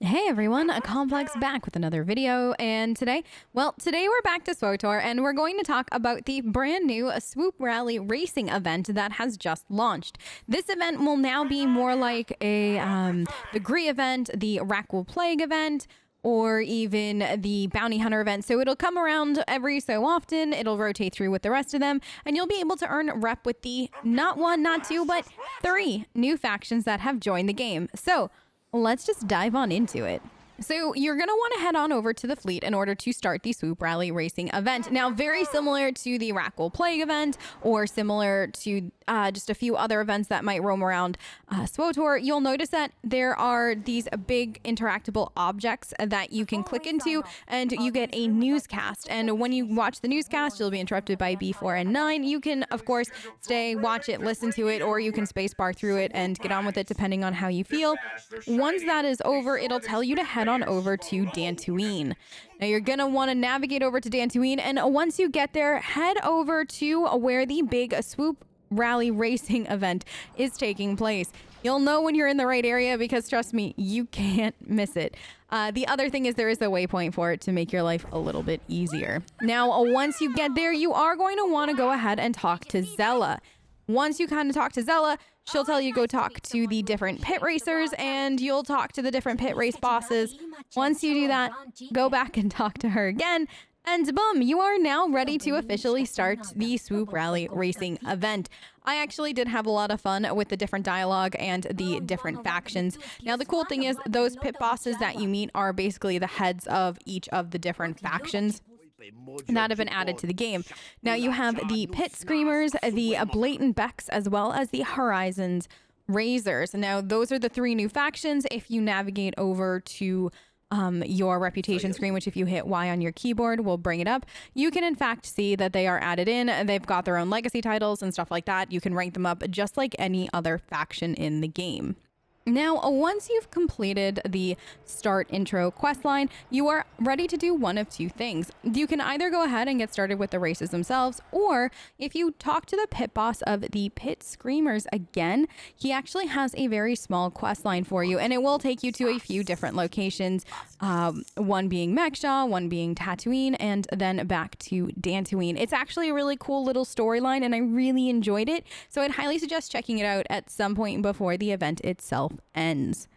Hey everyone, a Complex back with another video, and today we're back to SWTOR and we're going to talk about the brand new Swoop Rally Racing event that has just launched. This event will now be more like a the Gree event, the Rackle Plague event, or even the Bounty Hunter event. So it'll come around every so often, it'll rotate through with the rest of them, and you'll be able to earn rep with the not one, not two, but 3 new factions that have joined the game. So let's just dive on into it. So you're going to want to head on over to the fleet in order to start the Swoop Rally Racing event. Now, very similar to the Rackle Plague event or similar to just a few other events that might roam around SWTOR, you'll notice that there are these big interactable objects that you can click into and you get a newscast. And when you watch the newscast, you'll be interrupted by B4 and 9. You can, of course, stay, watch it, listen to it, or you can spacebar through it and get on with it depending on how you feel. Once that is over, it'll tell you to head on over to Dantooine. Now you're gonna want to navigate over to Dantooine, and once you get there, head over to where the big Swoop Rally Racing event is taking place. You'll know when you're in the right area because trust me, you can't miss it. The other thing is there is a waypoint for it to make your life a little bit easier. Now, once you get there, you are going to want to go ahead and talk to Zella. Once you kind of talk to Zella, she'll tell you go talk to the different pit racers and you'll talk to the different pit race bosses. Once you do that, go back and talk to her again. And boom, you are now ready to officially start the Swoop Rally Racing event. I actually did have a lot of fun with the different dialogue and the different factions. Now, the cool thing is those pit bosses that you meet are basically the heads of each of the different factions that have been added to the game. Now you have the Pit Screamers, the Blatant Becks, as well as the Horizons Razors. Now those are the 3 new factions. If you navigate over to your reputation screen, which if you hit Y on your keyboard will bring it up, you can in fact see that they are added in. They've got their own legacy titles and stuff like that. You can rank them up just like any other faction in the game. Now, once you've completed the start intro questline, you are ready to do one of 2 things. You can either go ahead and get started with the races themselves, or if you talk to the pit boss of the Pit Screamers again, he actually has a very small questline for you, and it will take you to a few different locations, one being Mechshaw, one being Tatooine, and then back to Dantooine. It's actually a really cool little storyline, and I really enjoyed it, so I'd highly suggest checking it out at some point before the event itself ends.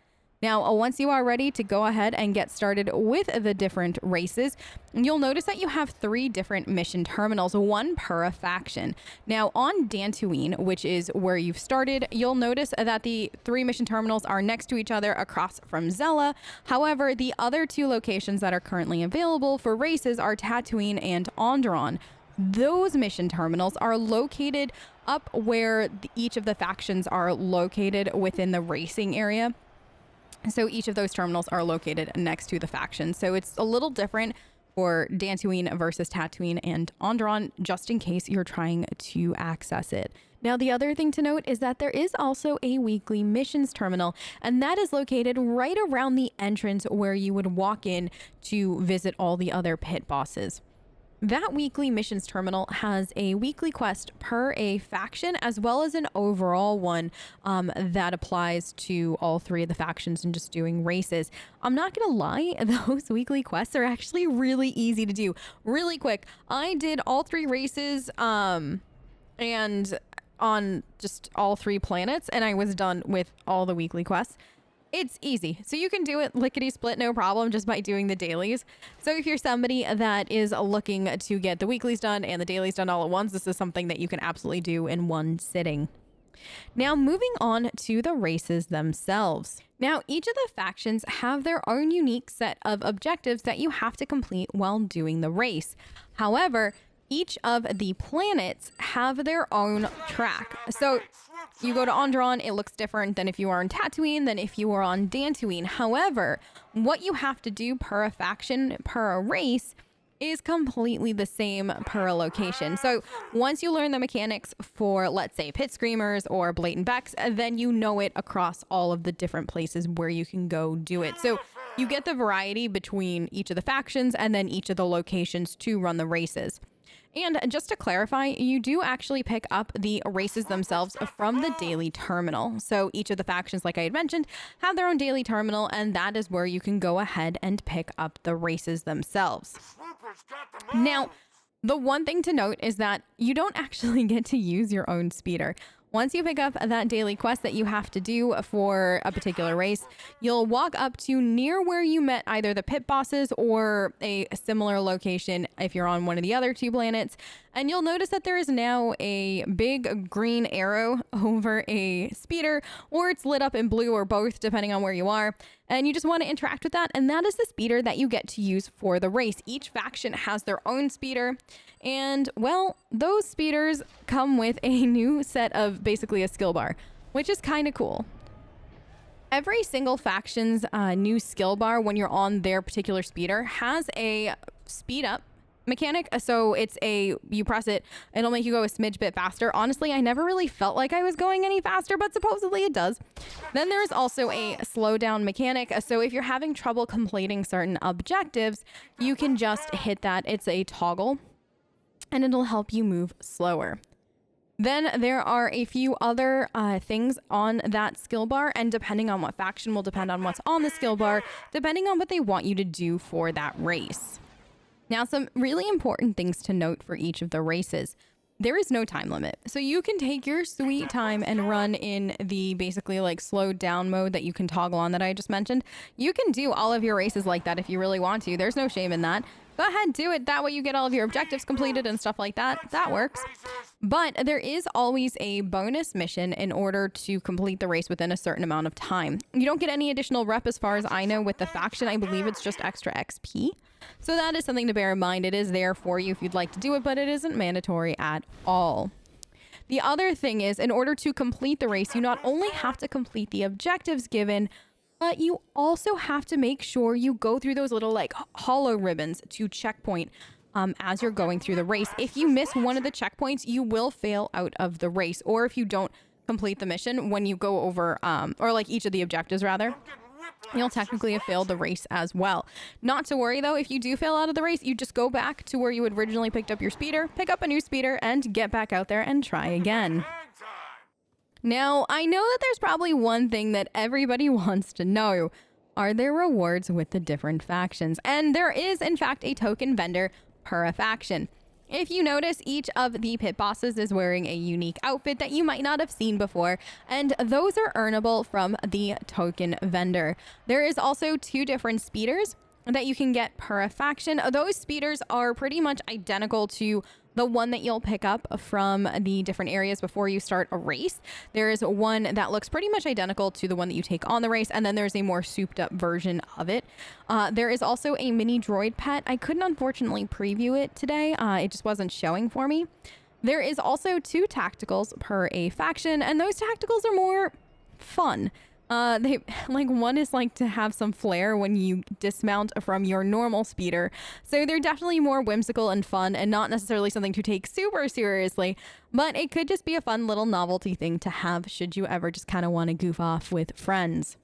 Now, once you are ready to go ahead and get started with the different races, you'll notice that you have 3 different mission terminals, 1 per faction. Now, on Dantooine, which is where you've started, you'll notice that the 3 mission terminals are next to each other across from Zella. However, the other 2 locations that are currently available for races are Tatooine and Onderon. Those mission terminals are located up where each of the factions are located within the racing area. So each of those terminals are located next to the faction. So it's a little different for Dantooine versus Tatooine and Onderon, just in case you're trying to access it. Now, the other thing to note is that there is also a weekly missions terminal, and that is located right around the entrance where you would walk in to visit all the other pit bosses. That weekly missions terminal has a weekly quest per a faction, as well as an overall one that applies to all 3 of the factions and just doing races. I'm not gonna lie, those weekly quests are actually really easy to do. Really quick, I did all 3 races and on just all 3 planets, and I was done with all the weekly quests. It's easy. So you can do it lickety-split, no problem, just by doing the dailies. So if you're somebody that is looking to get the weeklies done and the dailies done all at once, this is something that you can absolutely do in one sitting. Now, moving on to the races themselves. Now, each of the factions have their own unique set of objectives that you have to complete while doing the race. However, each of the planets have their own track. So you go to Onderon, it looks different than if you are on Tatooine, than if you are on Dantooine. However, what you have to do per a faction, per a race, is completely the same per a location. So once you learn the mechanics for, let's say, Pit Screamers or Blatant Becks, then you know it across all of the different places where you can go do it. So you get the variety between each of the factions and then each of the locations to run the races. And just to clarify, you do actually pick up the races themselves from the daily terminal. So each of the factions, like I had mentioned, have their own daily terminal, and that is where you can go ahead and pick up the races themselves. Now, the one thing to note is that you don't actually get to use your own speeder. Once you pick up that daily quest that you have to do for a particular race, you'll walk up to near where you met either the pit bosses or a similar location if you're on one of the other 2 planets. And you'll notice that there is now a big green arrow over a speeder, or it's lit up in blue or both, depending on where you are. And you just want to interact with that. And that is the speeder that you get to use for the race. Each faction has their own speeder. And well, those speeders come with a new set of basically a skill bar, which is kind of cool. Every single faction's new skill bar when you're on their particular speeder has a speed up mechanic. So it's you press it, it'll make you go a smidge bit faster. Honestly, I never really felt like I was going any faster, but supposedly it does. Then there's also a slow down mechanic. So if you're having trouble completing certain objectives, you can just hit that. It's a toggle and it'll help you move slower. Then there are a few other things on that skill bar, and depending on what faction will depend on what's on the skill bar, depending on what they want you to do for that race. Now, some really important things to note for each of the races. There is no time limit. So you can take your sweet time and run in the basically like slowed down mode that you can toggle on that I just mentioned. You can do all of your races like that if you really want to. There's no shame in that. Go ahead and do it. That way you get all of your objectives completed and stuff like that. That works. But there is always a bonus mission in order to complete the race within a certain amount of time. You don't get any additional rep as far as I know with the faction. I believe it's just extra XP. So that is something to bear in mind. It is there for you if you'd like to do it, but it isn't mandatory at all. The other thing is, in order to complete the race, you not only have to complete the objectives given, but you also have to make sure you go through those little like hollow ribbons to checkpoint as you're going through the race. If you miss one of the checkpoints, you will fail out of the race. Or if you don't complete the mission when you go over, or like each of the objectives rather, you'll technically have failed the race as well. Not to worry though, if you do fail out of the race, you just go back to where you had originally picked up your speeder, pick up a new speeder, and get back out there and try again. Now, I know that there's probably one thing that everybody wants to know. Are there rewards with the different factions? And there is, in fact, a token vendor per a faction. If you notice, each of the pit bosses is wearing a unique outfit that you might not have seen before, and those are earnable from the token vendor. There is also 2 different speeders that you can get per a faction. Those speeders are pretty much identical to the one that you'll pick up from the different areas before you start a race. There is one that looks pretty much identical to the one that you take on the race, and then there's a more souped up version of it. There is also a mini droid pet. I couldn't unfortunately preview it today. It just wasn't showing for me. There is also 2 tacticals per a faction, and those tacticals are more fun. They like one is like to have some flair when you dismount from your normal speeder. So they're definitely more whimsical and fun and not necessarily something to take super seriously, but it could just be a fun little novelty thing to have should you ever just kind of want to goof off with friends.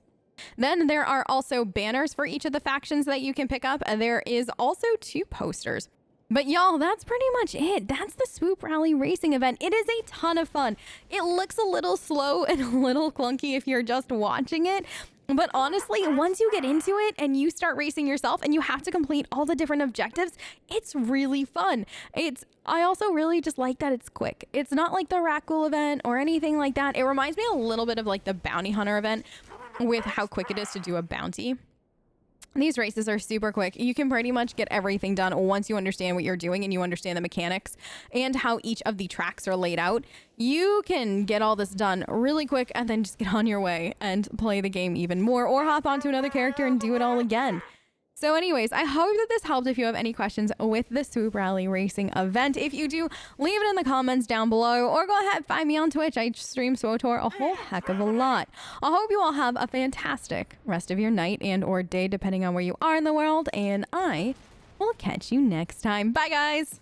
Then there are also banners for each of the factions that you can pick up. There is also 2 posters. But y'all, that's pretty much it. That's the Swoop Rally Racing event. It is a ton of fun. It looks a little slow and a little clunky if you're just watching it. But honestly, once you get into it and you start racing yourself and you have to complete all the different objectives, it's really fun. I also really just like that it's quick. It's not like the Rackle event or anything like that. It reminds me a little bit of like the Bounty Hunter event with how quick it is to do a bounty. These races are super quick. You can pretty much get everything done once you understand what you're doing and you understand the mechanics and how each of the tracks are laid out. You can get all this done really quick and then just get on your way and play the game even more, or hop onto another character and do it all again. So anyways, I hope that this helped. If you have any questions with the Swoop Rally Racing event, if you do, leave it in the comments down below, or go ahead and find me on Twitch. I stream SWTOR a whole heck of a lot. I hope you all have a fantastic rest of your night and or day, depending on where you are in the world, and I will catch you next time. Bye, guys.